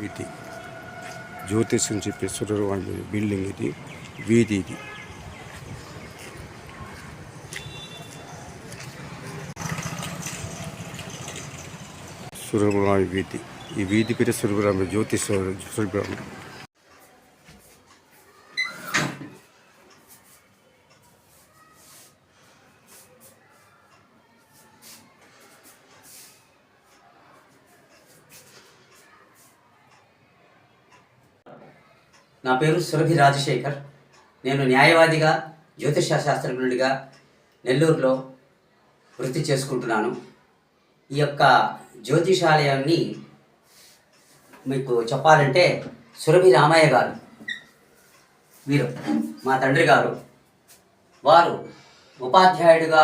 ఇది జ్యోతిష్యం చెప్పే సూర్యబ్రహ్మణ్య బిల్డింగ్, ఇది వీధి, ఇది సూర్యబ్రహ్మణ్య వీధి. ఈ వీధి పేరు సూర్యబ్రహ్మణ్య జ్యోతిష్ సూర్యబ్రహ్మణ్య. నా పేరు సురభి రాజశేఖర్. నేను న్యాయవాదిగా, జ్యోతిష శాస్త్రజ్ఞుడిగా నెల్లూరులో వృత్తి చేసుకుంటున్నాను. ఈ యొక్క జ్యోతిషాలయాన్ని మీకు చెప్పాలంటే సురభి రామయ్య గారు, వీరు మా తండ్రి గారు. వారు ఉపాధ్యాయుడిగా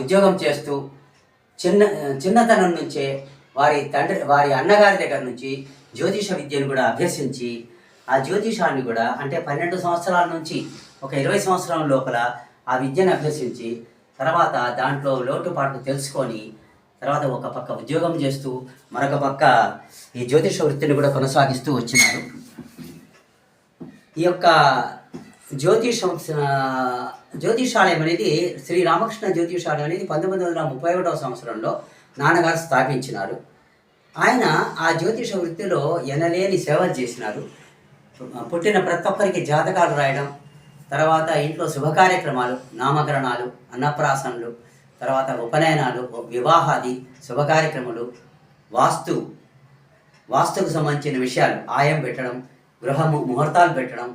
ఉద్యోగం చేస్తూ చిన్నతనం నుంచే వారి అన్నగారి దగ్గర నుంచి జ్యోతిష విద్యను కూడా అభ్యసించి, ఆ జ్యోతిషాన్ని కూడా అంటే 12 సంవత్సరాల నుంచి ఒక 20 సంవత్సరాల లోపల ఆ విద్యను అభ్యసించి, తర్వాత దాంట్లో లోటుపాట్లు తెలుసుకొని, తర్వాత ఒక పక్క ఉద్యోగం చేస్తూ మరొక పక్క ఈ జ్యోతిష వృత్తిని కూడా కొనసాగిస్తూ వచ్చినారు. ఈ యొక్క జ్యోతిషాలయం అనేది శ్రీ రామకృష్ణ జ్యోతిషాలయం అనేది 1931వ సంవత్సరంలో నాన్నగారు స్థాపించినారు. ఆయన ఆ జ్యోతిష వృత్తిలో ఎనలేని సేవలు చేసినారు. పుట్టిన ప్రతి ఒక్కరికి జాతకాలు రాయడం, తర్వాత ఇంట్లో శుభ కార్యక్రమాలు, నామకరణాలు, అన్నప్రాసనలు, తర్వాత ఉపనయనాలు, వివాహాది శుభ కార్యక్రమాలు, వాస్తుకు సంబంధించిన విషయాలు, ఆయం పెట్టడం, ముహూర్తాలు పెట్టడం,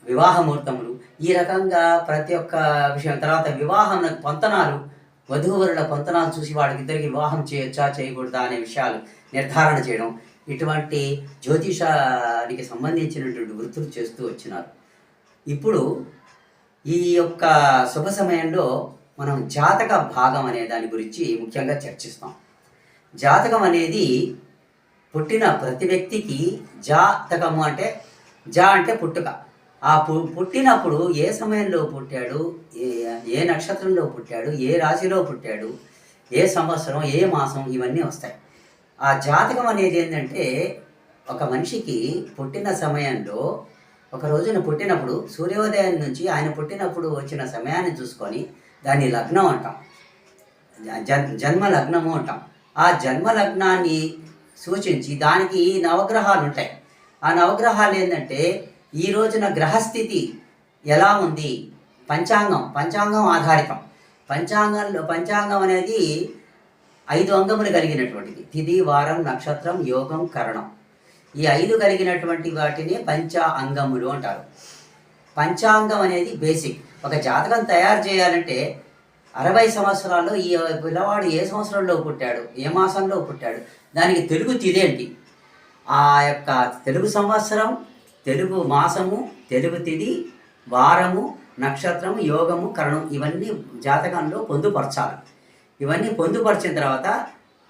వివాహ ముహూర్తములు, ఈ రకంగా ప్రతి ఒక్క విషయం. తర్వాత వివాహం పొంతనాలు, వధూవరుల పొంతనాలు చూసి వాడికిద్దరికి వివాహం చేయొచ్చా చేయకూడదా అనే విషయాలు నిర్ధారణ చేయడం, ఇటువంటి జ్యోతిషానికి సంబంధించినటువంటి వృత్తులు చేస్తూ వచ్చినారు. ఇప్పుడు ఈ యొక్క శుభ సమయంలో మనం జాతక భాగం అనే దాని గురించి ముఖ్యంగా చర్చిస్తాం. జాతకం అనేది పుట్టిన ప్రతి వ్యక్తికి జాతకము అంటే అంటే పుట్టుక. ఆ పుట్టినప్పుడు ఏ సమయంలో పుట్టాడు, ఏ నక్షత్రంలో పుట్టాడు, ఏ రాశిలో పుట్టాడు, ఏ సంవత్సరం, ఏ మాసం, ఇవన్నీ వస్తాయి. ఆ జాతకం అనేది ఏంటంటే ఒక మనిషికి పుట్టిన సమయంలో, ఒక రోజున పుట్టినప్పుడు సూర్యోదయం నుంచి ఆయన పుట్టినప్పుడు వచ్చిన సమయాన్ని చూసుకొని దాన్ని లగ్నం అంటాం, జన్మ లగ్నము అంటాం. ఆ జన్మ లగ్నాన్ని సూచించి దానికి నవగ్రహాలు ఉంటాయి. ఆ నవగ్రహాలు ఏంటంటే ఈ రోజున గ్రహస్థితి ఎలా ఉంది, పంచాంగం ఆధారితం. పంచాంగం అనేది 5 అంగములు కలిగినటువంటిది. తిథి, వారం, నక్షత్రం, యోగం, కరణం. ఈ 5 కలిగినటువంటి వాటిని అంగములు అంటారు. పంచాంగం అనేది బేసిక్. ఒక జాతకం తయారు చేయాలంటే 60 సంవత్సరాల్లో ఈ పిల్లవాడు ఏ సంవత్సరంలో పుట్టాడు, ఏ మాసంలో పుట్టాడు, దానికి తెలుగు తిథి ఏంటి, ఆ యొక్క తెలుగు సంవత్సరం, తెలుగు మాసము, తెలుగు తిథి, వారము, నక్షత్రము, యోగము, కరణం, ఇవన్నీ జాతకంలో పొందుపరచాలి. ఇవన్నీ పొందుపరిచిన తర్వాత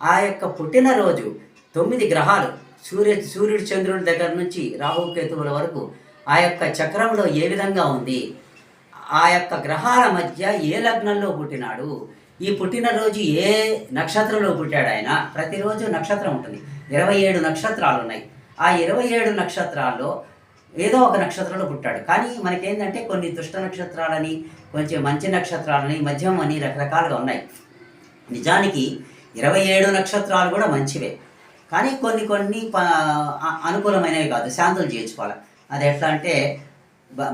ఆ యొక్క పుట్టినరోజు 9 గ్రహాలు, సూర్యుడు చంద్రుడి దగ్గర నుంచి రాహుకేతువుల వరకు ఆ యొక్క చక్రంలో ఏ విధంగా ఉంది, ఆ యొక్క గ్రహాల మధ్య ఏ లగ్నంలో పుట్టినాడు, ఈ పుట్టినరోజు ఏ నక్షత్రంలో పుట్టాడు ఆయన. ప్రతిరోజు నక్షత్రం ఉంటుంది. 27 నక్షత్రాలు ఉన్నాయి. ఆ 27 నక్షత్రాల్లో ఏదో ఒక నక్షత్రంలో పుట్టాడు. కానీ మనకేంటంటే కొన్ని దుష్ట నక్షత్రాలని, కొంచెం మంచి నక్షత్రాలని, మధ్యం అని రకరకాలుగా ఉన్నాయి. నిజానికి 27 నక్షత్రాలు కూడా మంచివే, కానీ కొన్ని అనుకూలమైనవి కాదు, శాంతులు చేయించుకోవాలి. అది ఎట్లా అంటే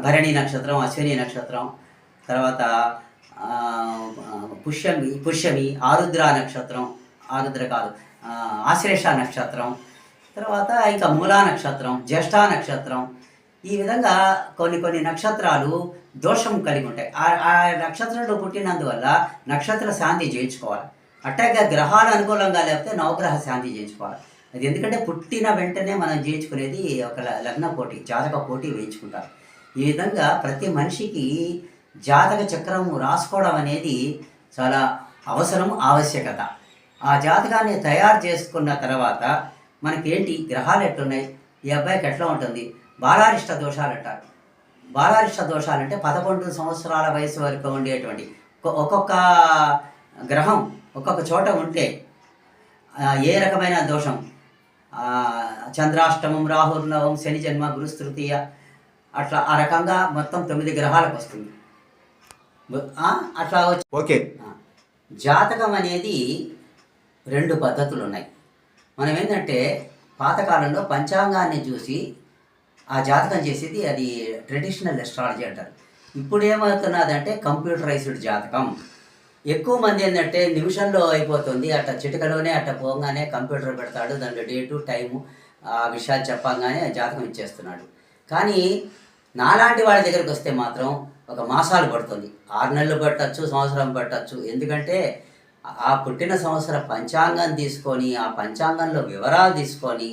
భరణి నక్షత్రం, అశ్విని నక్షత్రం, తర్వాత పుష్యమి, ఆరుద్ర నక్షత్రం, ఆరుద్ర కాదు ఆశ్లేష నక్షత్రం, తర్వాత ఇంకా మూలా నక్షత్రం, జ్యేష్ఠ నక్షత్రం, ఈ విధంగా కొన్ని నక్షత్రాలు దోషం కలిగి ఉంటాయి. ఆ నక్షత్రంలో పుట్టినందువల్ల నక్షత్ర శాంతి చేయించుకోవాలి. అట్టాగా గ్రహాలు అనుకూలంగా లేకపోతే నవగ్రహ శాంతి చేయించుకోవాలి. అది ఎందుకంటే పుట్టిన వెంటనే మనం చేయించుకునేది ఒక లగ్న పోటీ, జాతక పోటీ వేయించుకుంటారు. ఈ విధంగా ప్రతి మనిషికి జాతక చక్రము రాసుకోవడం అనేది చాలా అవసరం, ఆవశ్యకత. ఆ జాతకాన్ని తయారు చేసుకున్న తర్వాత మనకేంటి గ్రహాలు ఎట్లున్నాయి, ఈ అబ్బాయికి ఎట్లా ఉంటుంది, బాలారిష్ట దోషాలు అంటారు. బాలారిష్ట దోషాలు అంటే 11 సంవత్సరాల వయసు వరకు ఉండేటువంటి ఒక్కొక్క గ్రహం ఒక్కొక్క చోట ఉంటే ఏ రకమైన దోషం, చంద్రాష్టమం, రాహుర్నవం, శని జన్మ, గురుస్తృతీయ, అట్లా ఆ రకంగా మొత్తం 9 గ్రహాలకు వస్తుంది. అట్లా వచ్చి ఓకే. జాతకం అనేది 2 పద్ధతులు ఉన్నాయి. మనం ఏంటంటే పాతకాలంలో పంచాంగాన్ని చూసి ఆ జాతకం చేసేది అది ట్రెడిషనల్ ఎస్ట్రాలజీ అంటారు. ఇప్పుడు ఏమవుతున్నదంటే కంప్యూటరైజ్డ్ జాతకం. ఎక్కువ మంది ఏంటంటే నిమిషంలో అయిపోతుంది, అట్లా చిటికలోనే అట్లా పోగానే కంప్యూటర్ పెడతాడు, దాంట్లో డేటు టైము ఆ విషయాలు చెప్పంగానే జాతకం ఇచ్చేస్తున్నాడు. కానీ నాలాంటి వాళ్ళ దగ్గరికి వస్తే మాత్రం ఒక మాసాలు పడుతుంది, 6 నెలలు పట్టచ్చు, సంవత్సరం పట్టచ్చు. ఎందుకంటే ఆ పుట్టిన సంవత్సర పంచాంగం తీసుకొని ఆ పంచాంగంలో వివరాలు తీసుకొని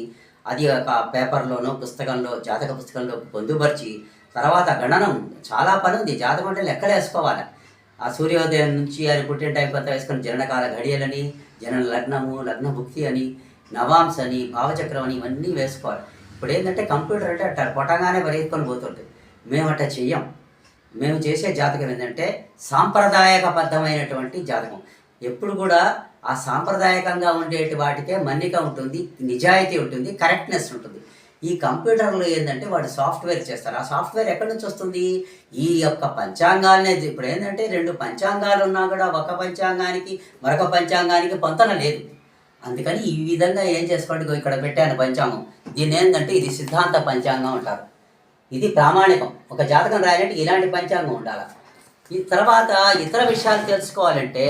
అది ఒక పేపర్లోనో పుస్తకంలో జాతక పుస్తకంలో పొందుపరిచి తర్వాత గణనం చాలా పని ఉంది. జాతకం అంటే లెక్కలు వేసుకోవాలి. ఆ సూర్యోదయం నుంచి ఆయన పుట్టిన టైం కొంత వేసుకొని జననకాల ఘడియలని, జనన లగ్నము, లగ్న భుక్తి అని, నవాంశ అని, భావచక్రం అని ఇవన్నీ వేసుకోవాలి. ఇప్పుడు ఏంటంటే కంప్యూటర్ అంటే అట్లా కొట్టగానే పరిగెత్తుకొని పోతుంటుంది. మేము అట్లా చెయ్యం. మేము చేసే జాతకం ఏంటంటే సాంప్రదాయకబద్ధమైనటువంటి జాతకం. ఎప్పుడు కూడా ఆ సాంప్రదాయకంగా ఉండేటి వాటికే మన్నిక ఉంటుంది, నిజాయితీ ఉంటుంది, కరెక్ట్నెస్ ఉంటుంది. ఈ కంప్యూటర్లో ఏంటంటే వాడు సాఫ్ట్వేర్ చేస్తారు. ఆ సాఫ్ట్వేర్ ఎక్కడి నుంచి వస్తుంది? ఈ యొక్క పంచాంగాలనే. ఇప్పుడు ఏంటంటే 2 పంచాంగాలు ఉన్నా కూడా ఒక పంచాంగానికి మరొక పంచాంగానికి పొంతన లేదు. అందుకని ఈ విధంగా ఏం చేసుకోండి, ఇక్కడ పెట్టాను పంచాంగం. దీన్ని ఏంటంటే ఇది సిద్ధాంత పంచాంగం అంటారు. ఇది ప్రామాణికం. ఒక జాతకం రాయాలంటే ఇలాంటి పంచాంగం ఉండాలి. ఈ తర్వాత ఇతర విషయాలు తెలుసుకోవాలంటే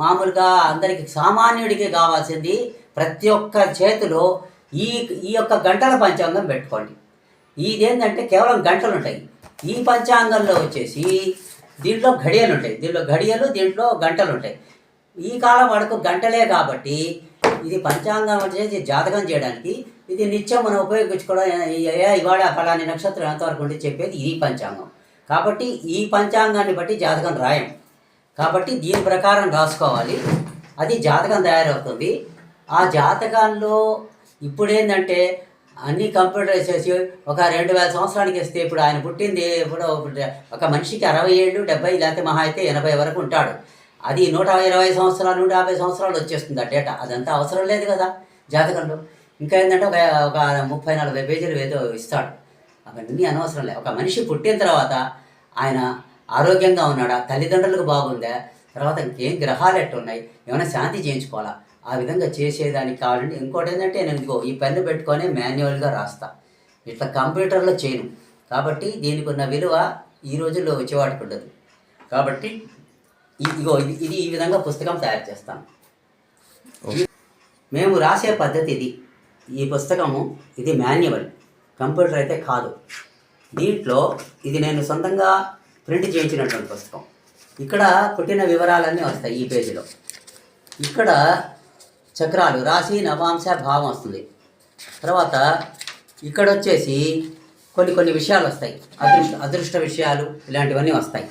మామూలుగా అందరికి సామాన్యుడికి కావాల్సింది ప్రతి ఒక్క చేతిలో ఈ యొక్క గంటల పంచాంగం పెట్టుకోండి. ఇదేంటంటే కేవలం గంటలు ఉంటాయి. ఈ పంచాంగంలో వచ్చేసి దీంట్లో ఘడియలు ఉంటాయి, దీంట్లో ఘడియలు, దీంట్లో గంటలు ఉంటాయి. ఈ కాలం వరకు గంటలే కాబట్టి ఇది పంచాంగం వచ్చేసి జాతకం చేయడానికి ఇది నిత్యం మనం ఉపయోగించుకోవడం. ఇవాళ ఫలాని నక్షత్రం ఎంతవరకు ఉండి చెప్పేది ఈ పంచాంగం. కాబట్టి ఈ పంచాంగాన్ని బట్టి జాతకం రాయం. కాబట్టి దీని ప్రకారం రాసుకోవాలి. అది జాతకం తయారవుతుంది. ఆ జాతకాల్లో ఇప్పుడు ఏంటంటే అన్నీ కంప్యూటరైజ్ చేసి ఒక 2000 సంవత్సరానికి ఇస్తే ఇప్పుడు ఆయన పుట్టింది ఇప్పుడు ఒక మనిషికి 60 ఏళ్ళు, 70 లేకపోతే మహా అయితే 80 వరకు ఉంటాడు. అది 120 సంవత్సరాలు, 150 సంవత్సరాలు వచ్చేస్తుంది ఆ డేటా. అదంతా అవసరం లేదు కదా జాతకంలో. ఇంకా ఏంటంటే ఒక 30-40 పేజీలు ఏదో ఇస్తాడు. అవన్నీ అనవసరం లేదు. ఒక మనిషి పుట్టిన తర్వాత ఆయన ఆరోగ్యంగా ఉన్నాడా, తల్లిదండ్రులకు బాగుందా, తర్వాత ఇంకేం గ్రహాలు ఎట్టున్నాయి, ఏమైనా శాంతి చేయించుకోవాలా, ఆ విధంగా చేసేదానికి కావాలండి. ఇంకోటి ఏంటంటే నేను ఇదిగో ఈ పెన్ను పెట్టుకొని మాన్యువల్గా రాస్తా, ఇట్లా కంప్యూటర్లో చేయను. కాబట్టి దీనికి ఉన్న విలువ ఈ రోజుల్లో వచ్చేవాడికి ఉండదు. కాబట్టి ఇదిగో ఇది ఈ విధంగా పుస్తకం తయారు చేస్తాను. మేము రాసే పద్ధతి ఇది. ఈ పుస్తకము ఇది మాన్యువల్, కంప్యూటర్ అయితే కాదు. దీంట్లో ఇది నేను సొంతంగా ప్రింట్ చేయించినటువంటి పుస్తకం. ఇక్కడ పుట్టిన వివరాలన్నీ వస్తాయి ఈ పేజీలో. ఇక్కడ చక్రాలు రాశి, నవాంశ, భావం వస్తుంది. తర్వాత ఇక్కడ వచ్చేసి కొన్ని విషయాలు వస్తాయి, అదృష్ట విషయాలు ఇలాంటివన్నీ వస్తాయి.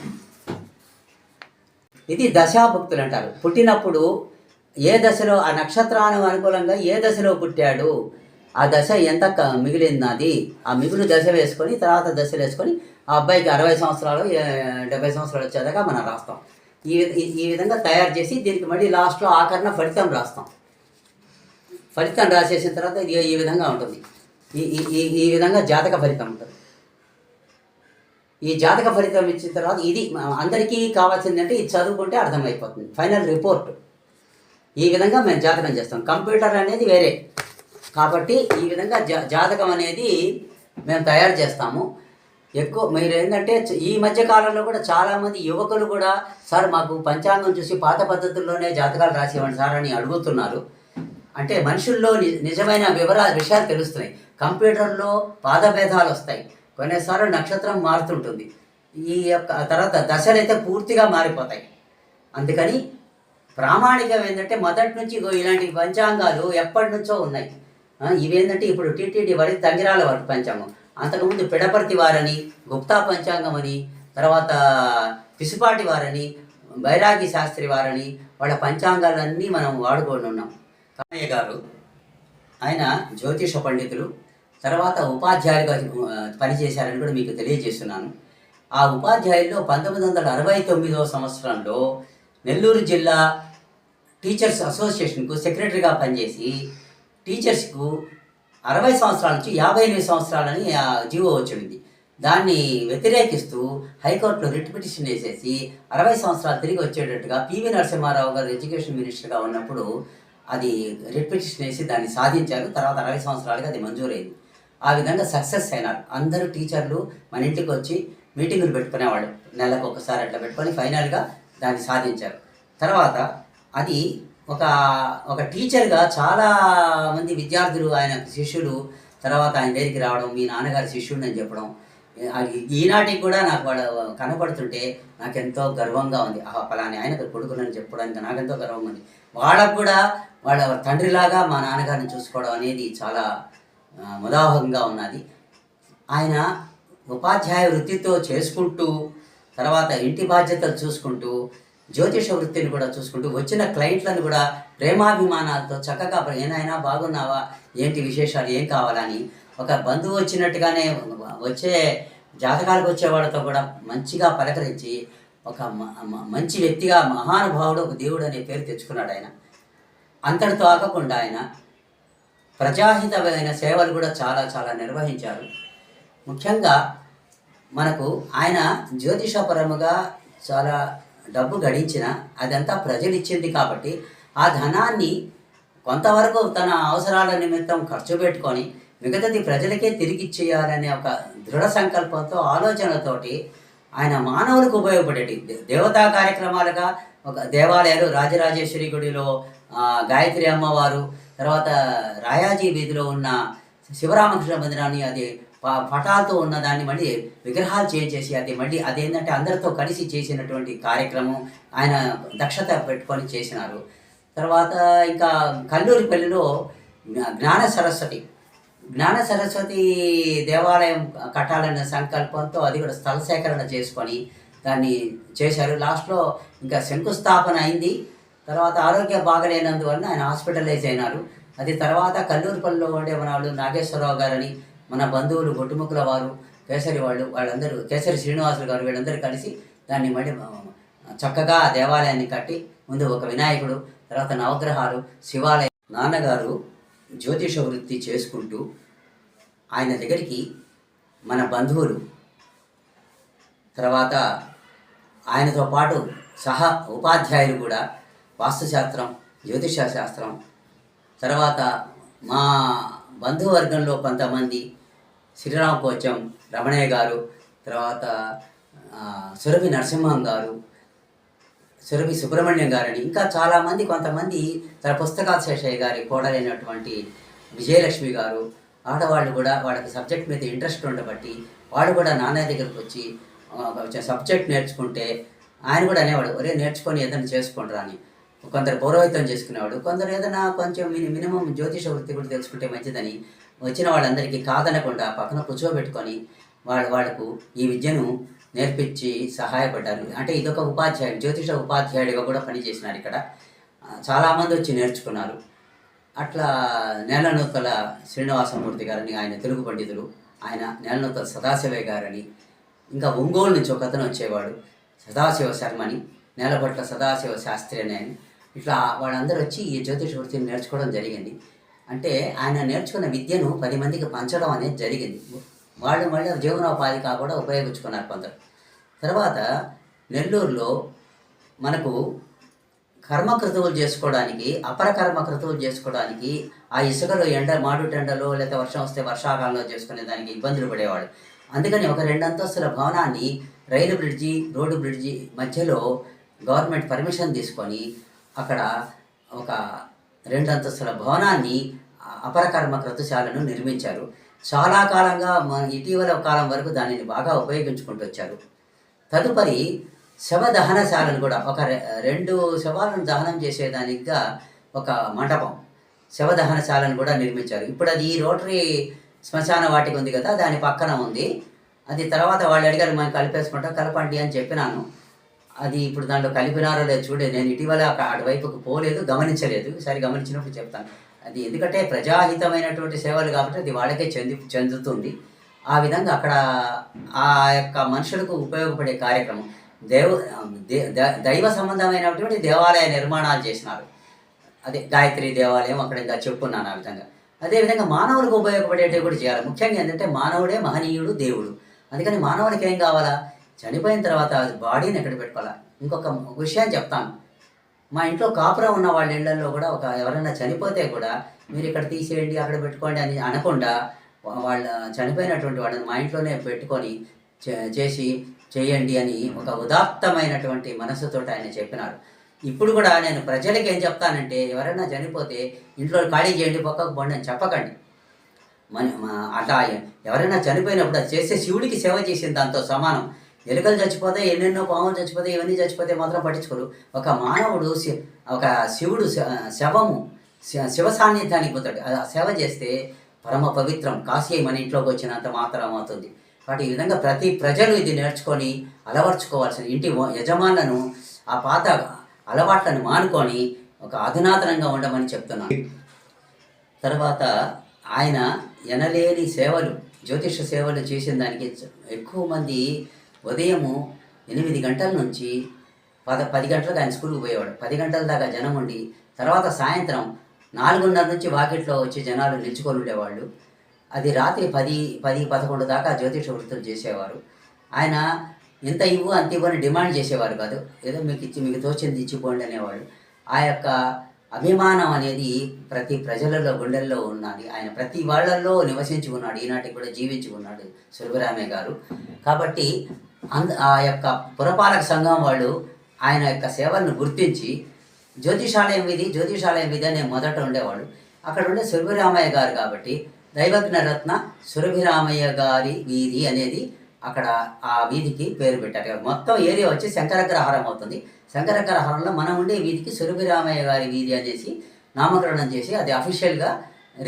ఇది దశాభుక్తులు అంటారు. పుట్టినప్పుడు ఏ దశలో ఆ నక్షత్రానికి అనుకూలంగా ఏ దశలో పుట్టాడు, ఆ దశ ఎంత మిగిలింది, ఆ మిగులు దశ వేసుకొని తర్వాత దశలు వేసుకొని ఆ అబ్బాయికి 60 సంవత్సరాలు 70 సంవత్సరాలు వచ్చేదాకా మనం రాస్తాం. ఈ విధంగా తయారు చేసి దీనికి మళ్ళీ లాస్ట్లో ఆఖరణ ఫలితం రాస్తాం. ఫలితం రాసేసిన తర్వాత ఇది ఈ విధంగా ఉంటుంది. ఈ విధంగా జాతక ఫలితం ఉంటుంది. ఈ జాతక ఫలితం ఇచ్చిన తర్వాత ఇది అందరికీ కావాల్సిందంటే ఇది చదువుకుంటే అర్థమైపోతుంది. ఫైనల్ రిపోర్ట్ ఈ విధంగా మేము జాతకం చేస్తాం. కంప్యూటర్ అనేది వేరే. కాబట్టి ఈ విధంగా జాతకం అనేది మేము తయారు చేస్తాము. ఎక్కువ మీరు ఏంటంటే ఈ మధ్య కాలంలో కూడా చాలామంది యువకులు కూడా సార్ మాకు పంచాంగం చూసి పాత పద్ధతుల్లోనే జాతకాలు రాసివ్వండి సార్ అని అడుగుతున్నారు. అంటే మనుషుల్లో నిజమైన విషయాలు తెలుస్తున్నాయి. కంప్యూటర్లో పాదభేదాలు వస్తాయి, కొన్నిసార్లు నక్షత్రం మారుతుంటుంది, ఈ యొక్క తర్వాత దశలు అయితే పూర్తిగా మారిపోతాయి. అందుకని ప్రామాణికం ఏంటంటే మొదటి నుంచి ఇలాంటి పంచాంగాలు ఎప్పటి నుంచో ఉన్నాయి. ఇవేంటంటే ఇప్పుడు టీటీడీ వారి తంగిరాల వారి పంచాంగం, అంతకుముందు పిడపర్తి వారని, గుప్తా పంచాంగం అని, తర్వాత పిసుపాటి వారని, బైరాగి శాస్త్రి వారని, వాళ్ళ పంచాంగాలన్నీ మనం వాడుకొని ఉన్నాం. కామయ్య గారు ఆయన జ్యోతిష పండితులు, తర్వాత ఉపాధ్యాయులుగా పనిచేశారని కూడా మీకు తెలియజేస్తున్నాను. ఆ ఉపాధ్యాయుల్లో 1969వ సంవత్సరంలో నెల్లూరు జిల్లా టీచర్స్ అసోసియేషన్కు సెక్రటరీగా పనిచేసి టీచర్స్కు 60 సంవత్సరాల నుంచి 58 సంవత్సరాలని జీవో వచ్చింది. దాన్ని వ్యతిరేకిస్తూ హైకోర్టులో రిట్ పిటిషన్ వేసేసి 60 సంవత్సరాలు తిరిగి వచ్చేటట్టుగా పివి నరసింహారావు గారు ఎడ్యుకేషన్ మినిస్టర్గా ఉన్నప్పుడు అది రిట్ పిటిషన్ వేసి దాన్ని సాధించారు. తర్వాత 60 సంవత్సరాలుగా అది మంజూరైంది. ఆ విధంగా సక్సెస్ అయినారు. అందరూ టీచర్లు మన ఇంటికి వచ్చి మీటింగులు పెట్టుకునేవాళ్ళు, నెలకు ఒకసారి అట్లా పెట్టుకొని ఫైనల్గా దాన్ని సాధించారు. తర్వాత అది ఒక ఒక టీచర్గా చాలామంది విద్యార్థులు ఆయన శిష్యులు తర్వాత ఆయన దగ్గరికి రావడం, మీ నాన్నగారి శిష్యుడిని అని చెప్పడం, ఈనాటికి కూడా నాకు వాడు కనపడుతుంటే నాకెంతో గర్వంగా ఉంది. పలాని ఆయన కొడుకునని చెప్పడానికి నాకెంతో గర్వంగా ఉంది. వాళ్ళకు కూడా వాళ్ళ తండ్రిలాగా మా నాన్నగారిని చూసుకోవడం అనేది చాలా ముదావహంగా ఉన్నది. ఆయన ఉపాధ్యాయ వృత్తితో చేసుకుంటూ తర్వాత ఇంటి బాధ్యతలు చూసుకుంటూ జ్యోతిష వృత్తిని కూడా చూసుకుంటూ వచ్చిన క్లయింట్లను కూడా ప్రేమాభిమానాలతో చక్కగా ఏనాయనా బాగున్నావా, ఏంటి విశేషాలు, ఏం కావాలని ఒక బంధువు వచ్చినట్టుగానే వచ్చే జాతకాలకు వచ్చేవాళ్ళతో కూడా మంచిగా పలకరించి ఒక మంచి వ్యక్తిగా మహానుభావుడు, ఒక దేవుడు అనే పేరు తెచ్చుకున్నాడు ఆయన. అంతటితో ఆగకుండా ఆయన ప్రజాహితమైన సేవలు కూడా చాలా చాలా నిర్వహించారు. ముఖ్యంగా మనకు ఆయన జ్యోతిషపరముగా చాలా డబ్బు గడించిన అదంతా ప్రజలు ఇచ్చింది కాబట్టి ఆ ధనాన్ని కొంతవరకు తన అవసరాల నిమిత్తం ఖర్చు పెట్టుకొని మిగతాది ప్రజలకే తిరిగి ఇచ్చేయాలనే ఒక దృఢ సంకల్పంతో ఆలోచనతోటి ఆయన మానవులకు ఉపయోగపడేటి దేవతా కార్యక్రమాలుగా ఒక దేవాలయాలు, రాజరాజేశ్వరి గుడిలో గాయత్రి అమ్మవారు, తర్వాత రాయాజీ వీధిలో ఉన్న శివరామకృష్ణ మందిరాన్ని అది పటాలతో ఉన్న దాన్ని మళ్ళీ విగ్రహాలు చేసి అది మళ్ళీ అదేంటంటే అందరితో కలిసి చేసినటువంటి కార్యక్రమం ఆయన దక్షత పెట్టుకొని చేసినారు. తర్వాత ఇంకా కల్లూరిపల్లిలో జ్ఞాన సరస్వతి దేవాలయం కట్టాలనే సంకల్పంతో అది కూడా స్థల సేకరణ చేసుకొని దాన్ని చేశారు. లాస్ట్లో ఇంకా శంకుస్థాపన అయింది. తర్వాత ఆరోగ్యం బాగలేనందువల్ల ఆయన హాస్పిటలైజ్ అయినారు. అది తర్వాత కల్లూరిపల్లిలో ఉండే మన వాళ్ళు నాగేశ్వరరావు గారని మన బంధువులు గొట్టుముక్కుల వారు, కేసరి వాళ్ళందరూ కేసరి శ్రీనివాసులు గారు వీళ్ళందరూ కలిసి దాన్ని మళ్ళీ చక్కగా దేవాలయాన్ని కట్టి ముందు ఒక వినాయకుడు, తర్వాత నవగ్రహాలు, శివాలయం. నాన్నగారు జ్యోతిష వృత్తి చేసుకుంటూ ఆయన దగ్గరికి మన బంధువులు, తర్వాత ఆయనతో పాటు ఉపాధ్యాయులు కూడా వాస్తుశాస్త్రం, జ్యోతిష శాస్త్రం, తర్వాత మా బంధువర్గంలో కొంతమంది శ్రీరామకోచం రమణయ్య గారు, తర్వాత సురభి నరసింహం గారు, సురభి సుబ్రహ్మణ్యం గారని ఇంకా చాలామంది, కొంతమంది తన పుస్తకాల శేషయ్య గారి కోడలైనటువంటి విజయలక్ష్మి గారు, ఆడవాళ్ళు కూడా వాళ్ళకి సబ్జెక్ట్ మీద ఇంట్రెస్ట్ ఉండబట్టి వాళ్ళు కూడా నాన్నయ్య దగ్గరకు వచ్చి సబ్జెక్ట్ నేర్చుకుంటే ఆయన కూడా అనేవాడు, ఒరే నేర్చుకొని ఏదైనా చేసుకోండిరా అని. కొందరు పౌరోహితం చేసుకునేవాడు, కొందరు ఏదైనా కొంచెం మినిమం జ్యోతిష వృత్తి కూడా తెలుసుకుంటే మంచిదని వచ్చిన వాళ్ళందరికీ కాదనకుండా పక్కన కూర్చోబెట్టుకొని వాళ్ళకు ఈ విద్యను నేర్పించి సహాయపడ్డారు. అంటే ఇదొక ఉపాధ్యాయుడు, జ్యోతిష ఉపాధ్యాయుడిగా కూడా పనిచేసినారు ఇక్కడ. చాలామంది వచ్చి నేర్చుకున్నారు. అట్లా నేలనూతల శ్రీనివాసమూర్తి గారని ఆయన తెలుగు పండితులు, ఆయన నేలనూతల సదాశివయ్య గారని, ఇంకా ఒంగోలు నుంచి ఒక అతను వచ్చేవాడు సదాశివ శర్మని, నేలపట్ల సదాశివ శాస్త్రి అని ఆయన. ఇట్లా వాళ్ళందరూ వచ్చి ఈ జ్యోతిష వృత్తిని నేర్చుకోవడం జరిగింది. అంటే ఆయన నేర్చుకున్న విద్యను 10 మందికి పంచడం అనేది జరిగింది. వాళ్ళు మళ్ళీ జీవనోపాధిగా కూడా ఉపయోగించుకున్నారు కొందరు. తర్వాత నెల్లూరులో మనకు కర్మకృతువులు చేసుకోవడానికి, అపర కర్మకృతువులు చేసుకోవడానికి ఆ ఇసుకలో మాడుటెండలో లేదా వర్షం వస్తే వర్షాకాలంలో చేసుకునే దానికి ఇబ్బందులు పడేవాడు. అందుకని ఒక 2 అంతస్తుల భవనాన్ని రైలు బ్రిడ్జి, రోడ్డు బ్రిడ్జి మధ్యలో గవర్నమెంట్ పర్మిషన్ తీసుకొని అక్కడ ఒక 2 అంతస్తుల భవనాన్ని అపర కర్మకృతుశాలను నిర్మించారు. చాలా కాలంగా ఇటీవల కాలం వరకు దానిని బాగా ఉపయోగించుకుంటూ వచ్చారు. తదుపరి శవ దహనశాలను కూడా ఒక 2 శవాలను దహనం చేసేదానిగా ఒక మంటపం, శవ దహనశాలను కూడా నిర్మించారు. ఇప్పుడు అది రోటరీ శ్మశాన వాటిక ఉంది కదా, దాని పక్కన ఉంది. అది తర్వాత వాళ్ళు అడిగారు, మనం కలిపేసుకుంటాం, కలపండి అని చెప్పినాను. అది ఇప్పుడు దాంట్లో కలిపినారో లేదు చూడే, నేను ఇటీవల అటువైపుకు పోలేదు, గమనించలేదు. ఈసారి గమనించినప్పుడు చెప్తాను. అది ఎందుకంటే ప్రజాహితమైనటువంటి సేవలు కాబట్టి అది వాళ్ళకే చెందుతుంది. ఆ విధంగా అక్కడ ఆ యొక్క మనుషులకు ఉపయోగపడే కార్యక్రమం దైవ సంబంధమైనటువంటి దేవాలయ నిర్మాణాలు చేసినారు. అదే గాయత్రి దేవాలయం అక్కడ ఇంకా చెప్పున్నాను. ఆ విధంగా అదేవిధంగా మానవులకు ఉపయోగపడేటివి కూడా చేయాలి. ముఖ్యంగా ఏంటంటే మానవుడే మహనీయుడు, దేవుడు. అందుకని మానవునికి ఏం కావాలా, చనిపోయిన తర్వాత బాడీని ఎక్కడ పెట్టుకోవాలా. ఇంకొక విషయం చెప్తాను. మా ఇంట్లో కాపురం ఉన్న వాళ్ళ ఇళ్లలో కూడా ఎవరైనా చనిపోతే కూడా మీరు ఇక్కడ తీసేయండి, అక్కడ పెట్టుకోండి అని అనకుండా వాళ్ళ చనిపోయినటువంటి వాళ్ళని మా ఇంట్లోనే పెట్టుకొని చేసి చేయండి అని ఒక ఉదాత్తమైనటువంటి మనసుతోటి ఆయన చెప్పినారు. ఇప్పుడు కూడా నేను ప్రజలకి ఏం చెప్తానంటే, ఎవరైనా చనిపోతే ఇంట్లో ఖాళీ చేయండి, పక్కకు పోండి అని చెప్పకండి. అట్లా ఎవరైనా చనిపోయినప్పుడు అది చేస్తే శివుడికి సేవ చేసిన దాంతో సమానం. ఎలుకలు చచ్చిపోతే, ఎన్నెన్నో పాములు చచ్చిపోతే, ఇవన్నీ చచ్చిపోతే మాత్రం పట్టించుకోరు. ఒక మానవుడు ఒక శివుడు శవము శివ సాన్నిధ్యానికి పోతాడు. ఆ సేవ చేస్తే పరమ పవిత్రం, కాశీ మన ఇంట్లోకి వచ్చినంత మాత్రం అవుతుంది. కాబట్టి ఈ విధంగా ప్రతి ప్రజలు ఇది నేర్చుకొని అలవర్చుకోవాల్సిన ఇంటి యజమానులను ఆ పాత అలవాట్లను మానుకొని ఒక అధునాతనంగా ఉండమని చెప్తున్నాను. తర్వాత ఆయన ఎనలేని సేవలు, జ్యోతిష సేవలు చేసిన దానికి ఎక్కువ మంది ఉదయము 8 గంటల నుంచి 10 గంటలకు ఆయన స్కూల్కి పోయేవాడు. 10 గంటల దాకా జనం ఉండి, తర్వాత సాయంత్రం 4:30 నుంచి వాకిట్లో వచ్చి జనాలు నిల్చుకొని ఉండేవాళ్ళు. అది రాత్రి 10-11 దాకా జ్యోతిష వృత్తులు చేసేవారు. ఆయన ఇంత ఇవ్వు అంత ఇవ్వు అని డిమాండ్ చేసేవారు కాదు. ఏదో మీకు తోచింది ఇచ్చిపోండి అనేవాడు. ఆ యొక్క అభిమానం అనేది ప్రతి ప్రజలలో గుండెల్లో ఉన్నది. ఆయన ప్రతి వాళ్ళల్లో నివసించి ఉన్నాడు, ఈనాటికి కూడా జీవించి ఉన్నాడు సురభిరామయ్య గారు. కాబట్టి ఆ యొక్క పురపాలక సంఘం వాళ్ళు ఆయన యొక్క సేవలను గుర్తించి జ్యోతిషాలయం వీధి అనే మొదట ఉండేవాడు. అక్కడ ఉండే సురభిరామయ్య గారు కాబట్టి దైవజ్ఞరత్న సురభిరామయ్య గారి వీధి అనేది అక్కడ ఆ వీధికి పేరు పెట్టారు. మొత్తం ఏరియా వచ్చి శంకరగ్రహారం అవుతుంది. శంకరగ్రహారంలో మనం ఉండే వీధికి సురభిరామయ్య గారి వీధి అనేసి నామకరణం చేసి అది అఫీషియల్గా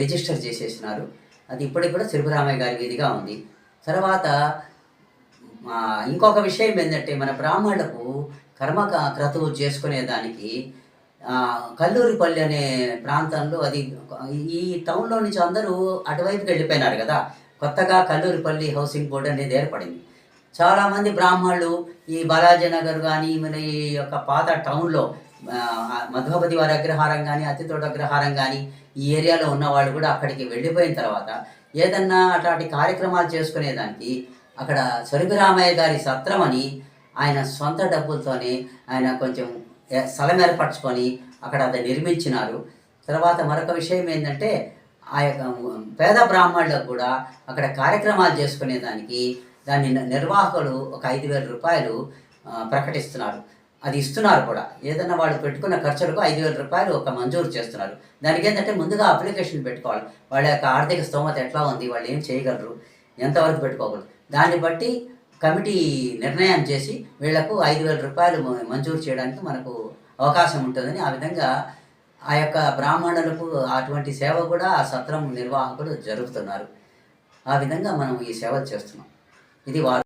రిజిస్టర్ చేసేసినారు. అది ఇప్పటికి కూడా సురభిరామయ్య గారి వీధిగా ఉంది. తర్వాత ఇంకొక విషయం ఏంటంటే, మన బ్రాహ్మణులకు క్రతువు చేసుకునేదానికి కల్లూరిపల్లి అనే ప్రాంతంలో, అది ఈ టౌన్లో నుంచి అందరూ అటువైపుకి వెళ్ళిపోయినారు కదా, కొత్తగా కల్లూరిపల్లి హౌసింగ్ బోర్డు అనేది ఏర్పడింది. చాలామంది బ్రాహ్మణులు ఈ బాలాజీనగర్ కానీ మన ఈ యొక్క పాత టౌన్లో మధ్వపతి వారి అగ్రహారం కానీ, అతితోట అగ్రహారం కానీ ఈ ఏరియాలో ఉన్నవాళ్ళు కూడా అక్కడికి వెళ్ళిపోయిన తర్వాత ఏదన్నా అట్లాంటి కార్యక్రమాలు చేసుకునేదానికి అక్కడ సురభిరామయ్య గారి సత్రం అని ఆయన సొంత డబ్బులతోనే ఆయన కొంచెం స్థలం ఏర్పరచుకొని అక్కడ అది నిర్మించినారు. తర్వాత మరొక విషయం ఏంటంటే, ఆ యొక్క పేద బ్రాహ్మణులకు కూడా అక్కడ కార్యక్రమాలు చేసుకునేదానికి దాని నిర్వాహకులు ఒక 5,000 రూపాయలు ప్రకటిస్తున్నారు. అది ఇస్తున్నారు కూడా. ఏదైనా వాళ్ళు పెట్టుకున్న ఖర్చులకు 5,000 రూపాయలు ఒక మంజూరు చేస్తున్నారు. దానికి ఏంటంటే ముందుగా అప్లికేషన్ పెట్టుకోవాలి. వాళ్ళ యొక్క ఆర్థిక స్తోమత ఎట్లా ఉంది, వాళ్ళు ఏం చేయగలరు, ఎంతవరకు పెట్టుకోగలరు, దాన్ని బట్టి కమిటీ నిర్ణయం చేసి వీళ్లకు 5,000 రూపాయలు మంజూరు చేయడానికి మనకు అవకాశం ఉంటుందని, ఆ విధంగా ఆ యొక్క బ్రాహ్మణులకు అటువంటి సేవ కూడా ఆ సత్రం నిర్వాహకులు జరుపుతున్నారు. ఆ విధంగా మనం ఈ సేవ చేస్తున్నాం. ఇది వారు